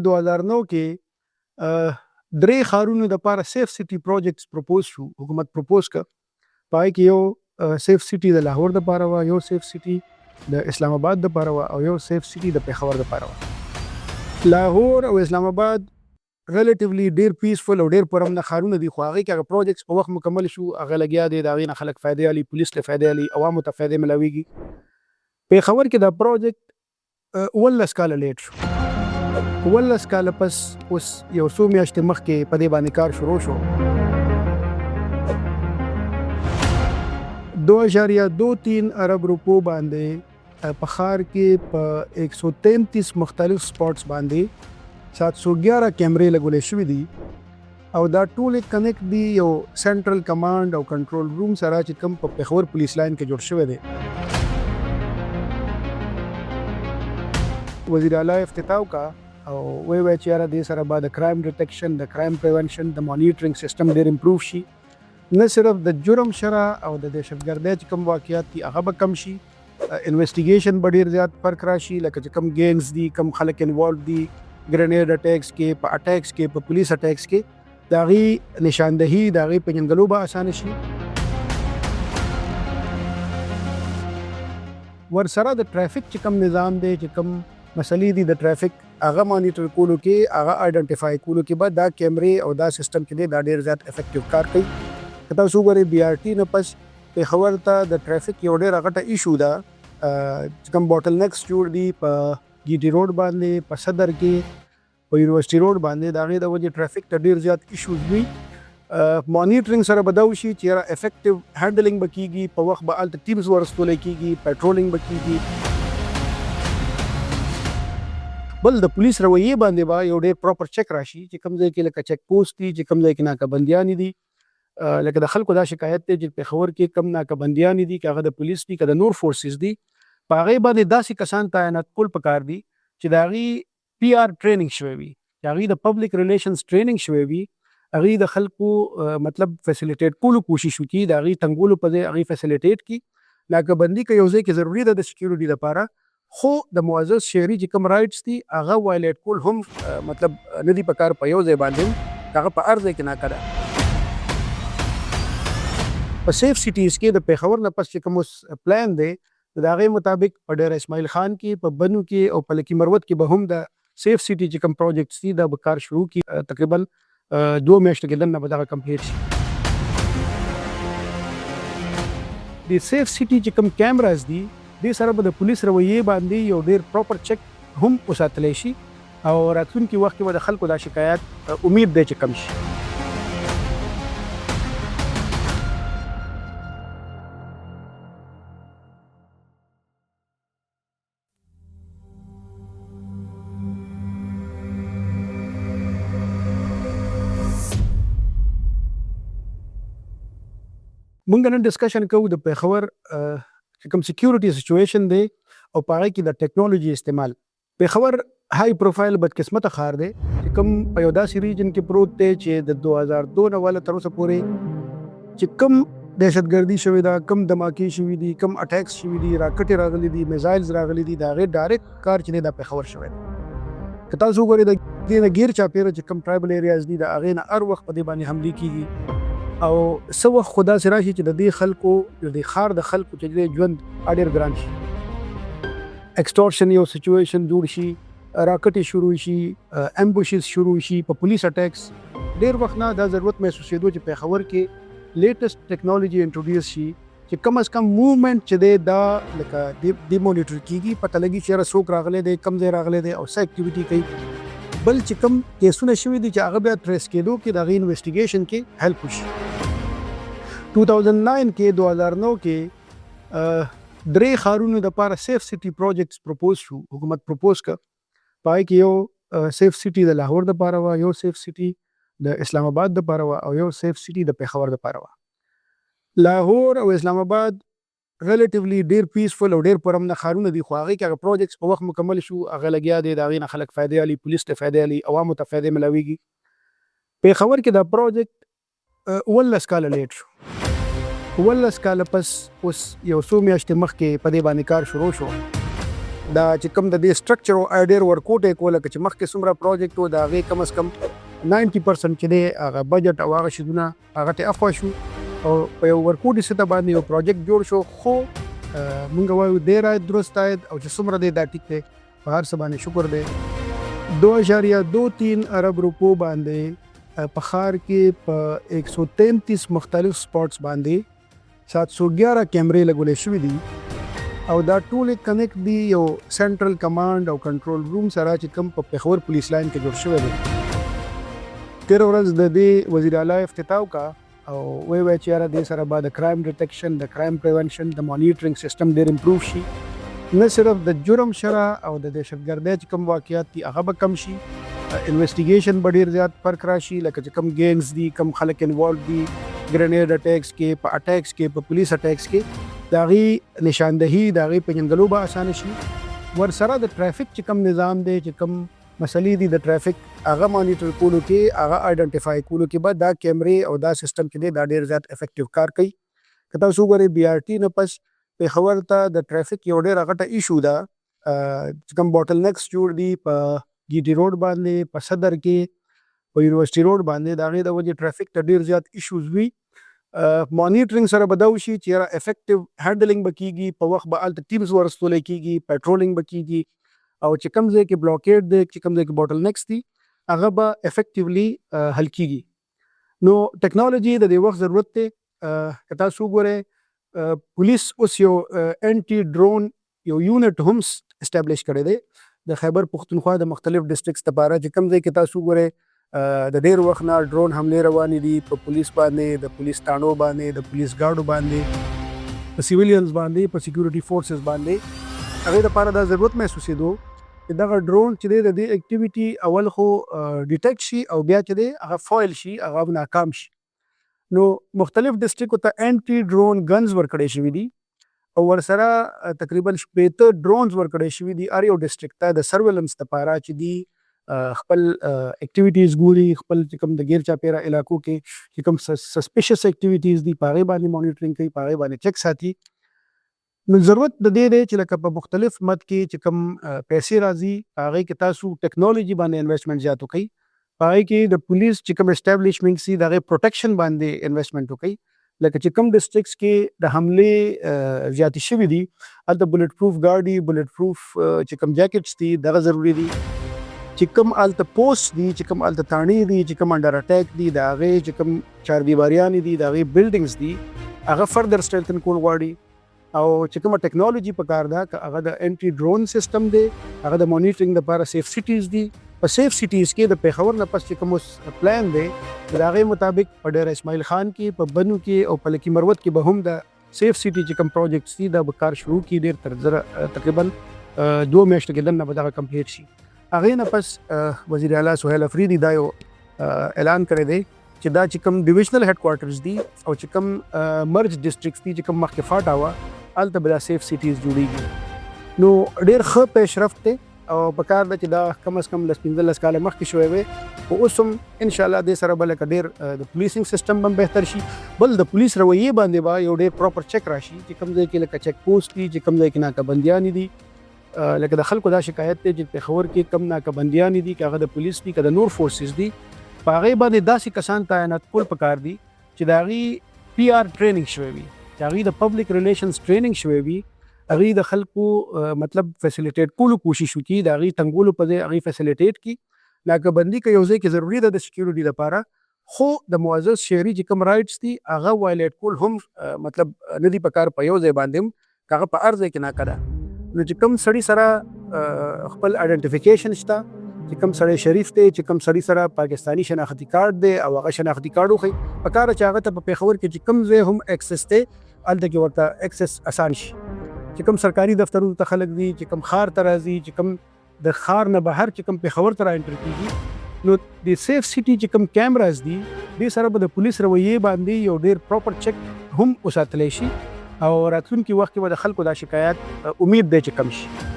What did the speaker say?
2009 کې درې ښارونو دپاره سیف سټي پروجیکټس پروپوز شو، حکومت پروپوز کړ. په هغې کې یو سیف سټي د لاهور دپاره وه، یو سیف سټي د اسلام آباد دپاره وه او یو سیف سټي د پېښور دپاره وه. لاهور او اسلام آباد ریلیټیولی ډېر پیسفل او ډېر پرامنه ښارونه دي، خو هغې کې هغه پروجیکټس په وخت مکمل شو، هغه لګیا دی، د هغې نه خلک فایدې اخلي، پولیس له فایدې اخلي، عوامو ته فایدې ملاویږي. پېښور کې دا پروجیکټ 19 کاله لیټ شو. 19 کاله پس اوس یو څو میاشتې مخکې په دې باندې کار شروع شو. 2.23 ارب روپو باندې په ښار کې په 133 مختلف سپاټس باندې 711 کیمرې لګولې شوي دي او دا ټولې کنیکټ دي یو سنټرل کمانډ او کنټرول روم سره چې کوم په پېښور پولیس لاین کې جوړ شوی دی. وزیر اعلی افتتاح وکړه او وایي چې یاره دې سره به د کرایم ډیټیکشن، د کرایم پریونشن، د مانیټرینګ سیسټم ډېر امپروو شي. نه صرف د جرم شرح او د دهشتګردۍ چې کوم واقعیات دي هغه به کم شي، انویسټیګیشن به ډېر زیات فرق راشي، لکه چې کوم گینګز دي، کوم خلک انوالو دي ګرینیډ اټیکس کې، په اټیکس کې، په پولیس اټیکس کې، د هغې نشاندهي، د هغې پېژندګلو به اسانه شي. ورسره د ټرافیک چې کوم نظام دی، چې کوم مسلې دي د ټرافیک، هغه مانیټر کولو کې، هغه آیډنټیفای کولو کې به دا کیمرې او دا سیسټم چې دی دا ډېر زیات افیکټیو کار کوي. که تاسو وګورئ BRT نه پس پېښور ته د ټرافیک یو ډېره غټه ایشو ده، چې کوم باټل نیکس جوړ دي په GT روډ باندې، په صدر کې، په یونیورسټي روډ باندې، د هغې د وجې ټرافیک ته ډېر زیات ایشوز وي. مانیټرینګ سره به دا وشي چې یاره افیکټیو هینډلینګ به کېږي، په وخت به هلته ټیمز ورستولی کېږي، پیټرولینګ به کېږي. بل د پولیس رویې باندې به یو ډېر پراپر چک راشي، چې کوم ځای کې لکه چک پوسټ دي، چې کوم ځای کې ناکهبندیانې دي. لکه د خلکو دا شکایت دی چې پېښور کې کم ناکهبندیانې دي، که هغه د پولیس دي، که د نور فورسز دي، په هغې باندې داسې کسان تعینات کول پکار دي چې د هغې PR ټریننګ شوی وي، چې هغې د پبلک ریلیشنز ټریننګ شوی وي، هغې د خلکو مطلب فیسیلیټیټ کولو کوشش وکړي، د هغې تنګولو په ځای هغې فیسیلیټیټ کړي. ناکهبندي که یو ځای کې ضروري ده د سکیورټي لپاره، خو د معزز شهري چې کوم رایټس دي هغه وایلیټ کول هم مطلب نه دي پکار په یو ځای باندې، هغه په هر ځای کې ناکه ده. په سیف سټیز کې د پېښور نه پس چې کوم اوس پلان دی د هغې مطابق په ډېره اسماعیل خان کې، په بنو کې او په لکي مروت کې به هم د سیف سټي چې کوم پروجیکټس دي دا به کار شروع کړي. تقریبا 2 میاشتو کې دننه به دغه کمپلیټ شي. د سیف سټي چې کوم کیمراز دي دې سره به د پولیس رویې باندې یو ډېر پراپر چک هم وساتلی شي او راتلونکي وخت کې به د خلکو دا شکایت امید دی چې کم شي. مونږ نن ډسکشن کوو د پېښور چې کوم سکیورټي سچویشن دی او په هغې کې د ټیکنالوژي استعمال. پېښور های پروفایل بدقسمته ښار دی چې کوم په یو داسې ریجن کې پروت دی چې د 2002 نه واله تر اوسه پورې چې کوم دهشتګردي شوې ده، کوم دماکې شوي دي، کوم اټیکس شوي دي، راکټې راغلي دي، میزایلز راغلي دي، د هغې ډایرکټ کار چې دی دا پېښور شوی دی. که تاسو وګورئ د دې نه ګیر چاپېره چې کوم ټرایبل ایریاز دي د هغې نه هر وخت په دې باندې حملې کېږي او څه وخت خو داسې راشي چې د دې خلکو د دې ښار د خلکو چې دی ژوند ډېر ګران شي. ایکسټورشن یو سچویشن جوړ شي، راکټې شروع شي، امبوشز شروع شي، په پولیس اټیکس. ډېر وخت نه دا ضرورت محسوسېدو چې پېښور کې لیټسټ ټیکنالوژي انټروډیوس شي چې کم از کم موومنټ چې دی دا لکه دی مونیټر کېږي، پته لګي چې یاره څوک راغلی دی، کم ځای راغلی دی او څه اکټیویټي کوي. بل چې کوم کیسونه شوي دي چې هغه بیا ټریس کېدو کې د هغې انویسټیګیشن کې هیلپ وشي. 2009 کې 2009 کې درې ښارونو دپاره سیف سټي پروجیکټس پروپوز شو، حکومت پروپوز کړ. په هغې کې یو سیف سټي د لاهور دپاره وه، یو سیف سټي د اسلام آباد دپاره وه او یو سیف سټي د پېښور دپاره وه. لاهور او اسلام آباد ریلیټیولی ډېر پیسفل او ډېر پرامنه ښارونه دي، خو هغې کې هغه پروجیکټس په وخت مکمل شو، هغه لګیا دی، د هغې نه خلک فایدې اخلي، پولیس ته فایدې اخلي، عوامو ته فایدې ملاویږي. پېښور کې دا پروجیکټ 19 کاله لیټ شو. 19 کاله پس اوس یو څو میاشتې مخکې په دې باندې کار شروع شو. دا چې کوم د دې سټرکچر او ډېر ورکوټ یې کوله، که چې مخکې څومره پروجیکټ و د هغې کم از کم 90% چې دی هغه بجټ او هغه شیزونه هغه ته اخوا شو او په یو ورکوټي سطح باندې یو پروجیکټ جوړ شو. خو مونږ وایو دیر آید درست آید، او چې څومره دی دا ټیک دی، په هر څه باندې شکر دی. 2.23 ارب روپو باندې په ښار کې په 133 مختلف سپاټس باندې 711 کیمرې لګولې شوي دي او دا ټول کنیکټ دي یو سنټرل کمانډ او کنټرول روم سره چې کوم په پېښور پولیس لاین کې جوړ شوی دی. تېره ورځ د دې وزیر اعلی افتتاح وکړه او وایي چې یاره دې سره به د کرایم ډیټیکشن، د کرایم پریونشن، د مانیټرینګ سیسټم ډېر امپروو شي. نه صرف د جرم شرح او د دهشتګردۍ چې کوم واقعیات دي هغه به کم شي، انویسټیګیشن به ډېر زیات فرق راشي، لکه چې کوم گینګز دي، کوم خلک انوالو دي ګرینیډ اټیکس کې، په اټیکس کې، په پولیس اټیکس کې، د هغې نشاندهي، د هغې پیژندګلو به اسانه شي. ورسره د ټرافیک چې کوم نظام دی، چې کوم مسلې دي د ټرافیک هغه مانیټر کولو کې، هغه آیډنټیفای کولو کې به دا کیمرې او دا سیسټم چې دی دا ډېر زیات افیکټیو کار کوي. که تاسو وګورئ BRT نه پس پېښور ته د ټرافیک یو ډېره غټه ایشو ده، چې کوم باټل نیکس جوړ دي په GT روډ باندې، په صدر کې، په یونیورسټي روډ باندې، د هغې د وجې ټرافیک ته ډېر زیات ایشوز وي. مانیټرینګ سره به دا وشي چې یاره افیکټیو هینډلینګ به کېږي، په وخت به هلته ټیمز ورستولی کېږي، پیټرولینګ به کېږي، او چې کوم ځای کې بلاکیډ دی، چې کوم ځای کې باټل نیکس دي، هغه به افیکټیولی حل کېږي. نو ټیکنالوجي د دې وخت ضرورت دی. که تاسو وګورئ پولیس اوس یو انټي ډرون یو یونټ هم اسټابلیش کړی دی د خیبر پښتونخوا د مختلف ډسټرکټس لپاره، چې کوم ځای کې تاسو وګورئ د ډېر وخت نه ډرون حملې روانې دي په پولیس باندې، د پولیس تاڼو باندې، د پولیس ګاډو باندې، په سیویلینز باندې، په سیکیورټي فورسز باندې. هغې دپاره دا ضرورت محسوسېدو چې دغه ډرون چې دی د دې اکټیویټي اول خو ډیټیکټ شي او بیا چې دی هغه فویل شي، هغه ناکام شي. نو مختلف ډسټرکټو ته انټي ډرون ګنز ورکړی شوي دي او ورسره تقریبا 80 ډرونز ورکړی شوي دي هر یو ډسټرکټ ته د سرویلنس لپاره، چې دی خپل اکټیویټیز ګوري، خپل چې کوم د غیر چاپیره علاقو کې چې کوم سسپیشس اکټیویټیز دي په هغې باندې مانیټرینګ کوي، په هغې باندې چک ساتي. نو ضرورت د دې دی چې لکه په مختلف مد کې چې کوم پیسې راځي هغې کې تاسو ټیکنالوجي باندې انویسټمنټ زیات وکړئ، په هغې کې د پولیس چې کوم اسټابلیشمنټ سي د هغې پروټیکشن باندې انویسټمنټ وکړئ. لکه چې کوم ډسټرکټس کې د حملې زیاتې شوي دي هلته بلټ پروف ګاډي، بلټ پروف چې کوم جاکټس دي دغه ضروري دي. چې کوم هلته پوسټ دي، چې کوم هلته تاڼې دي، چې کوم انډر اټیک دي، د هغې چې کوم چاردیواریانې دي، د هغې بلډینګز دي، هغه فردر سټرینتن کول غواړي. او چې کومه ټیکنالوجي پکار ده، که هغه د انټي ډرون سیسټم دی، هغه د مانیټرینګ لپاره سیف سیټیز دي. په سیف سیټیز کې د پېښور نه پس چې کوم اوس پلان دی د هغې مطابق په ډېره اسماعیل خان کې، په بنو کې او په لکي مروت کې به هم د سیف سیټي چې کوم پروجیکټس دي دا به کار شروع کړي ډېر تر زره تقریبا 2 میاشتو کې دننه به دغه کمپلیټ شي. هغې نه پس وزیر اعلی سهیل افریدي دا یو اعلان کړی دی چې دا چې کوم ډیویژنل هیډ کوارټرز دي او چې کوم مرج ډسټرکټس دي، چې کوم مخکې فاټا وه هلته به دا سیف سیټیز جوړېږي. نو ډېر ښه پیشرفت دی او پکار ده چې دا کم از کم 15 کاله مخکې شوی وی، خو اوس هم انشاءالله دې سره به لکه ډېر د پولیسینګ سیسټم هم بهتر شي. بل د پولیس رویې باندې به یو ډېر پراپر چک راشي، چې کوم ځای کې لکه چک پوسټ دي، چې کوم ځای کې ناکهبندیانې دي. لکه د خلکو دا شکایت دی چې پېښور کې کم ناکهبندیانې دي، که هغه د پولیس دي، که د نور فورسز دي، په هغې باندې داسې کسان تعینات کول پکار دي چې د هغې PR ټریننګ شوی وي، چې هغې د پبلک ریلیشنز ټریننګ شوی وي، هغې د خلکو مطلب فیسیلیټیټ کولو کوشش وکړي، د هغې تنګولو په ځای هغې فیسیلیټیټ کړي. ناکهبندي که یو ځای کې ضروري ده د سکیورټي لپاره، خو د معزز شهري چې کوم رایټس دي هغه وایلیټ کول هم مطلب نه دي پکار په یو ځای باندې هم، که هغه په هر ځای کې ناکه ده. نو چې کوم سړي سره خپل آیډنټیفیکیشن شته، چې کوم سړی شریف دی، چې کوم سړي سره پاکستاني شناختي کارت دی او هغه شناختي کارت وښیي، پکار چې هغه ته په پېښور کې چې کوم ځای هم ایکسس دی هلته کې ورته ایکسس اسان شي. چې کوم سرکاري دفترونو ته خلک دي، چې کوم ښار ته راځي، چې کوم د ښار نه بهر چې کوم پېښور ته را انټر کېږي، نو د سیف سیټي چې کوم کیمراز دي دې سره به د پولیس رویې باندې یو ډېر پراپر چک هم وساتلی شي او راتلونکي وخت کې به د خلکو دا شکایت امید دی چې کم شي.